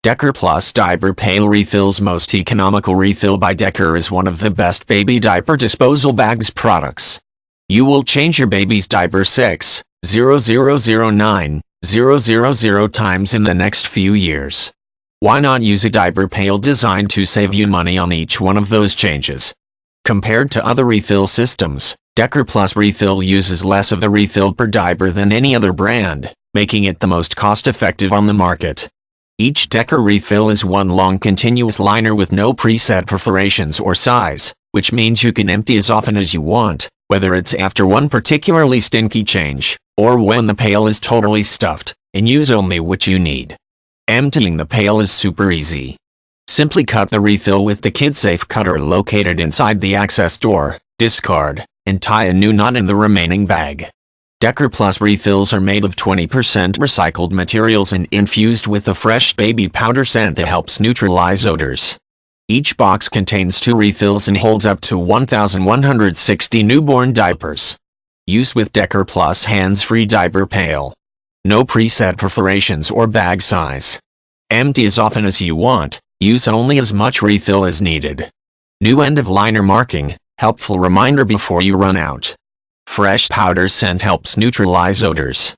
Dekor Plus Diaper Pail Refills. Most economical refill by Dekor is one of the best baby diaper disposal bags products. You will change your baby's diaper 6,000,9,000 times in the next few years. Why not use a diaper pail designed to save you money on each one of those changes? Compared to other refill systems, Dekor Plus Refill uses less of the refill per diaper than any other brand, making it the most cost-effective on the market. Each Dekor refill is one long continuous liner with no preset perforations or size, which means you can empty as often as you want, whether it's after one particularly stinky change, or when the pail is totally stuffed, and use only what you need. Emptying the pail is super easy. Simply cut the refill with the kid-safe cutter located inside the access door, discard, and tie a new knot in the remaining bag. Dekor Plus refills are made of 20% recycled materials and infused with a fresh baby powder scent that helps neutralize odors. Each box contains 2 refills and holds up to 1,160 newborn diapers. Use with Dekor Plus hands-free diaper pail. No preset perforations or bag size. Empty as often as you want, use only as much refill as needed. New end-of-liner marking, helpful reminder before you run out. Fresh powder scent helps neutralize odors.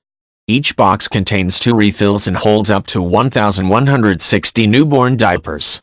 Each box contains 2 refills and holds up to 1,160 newborn diapers.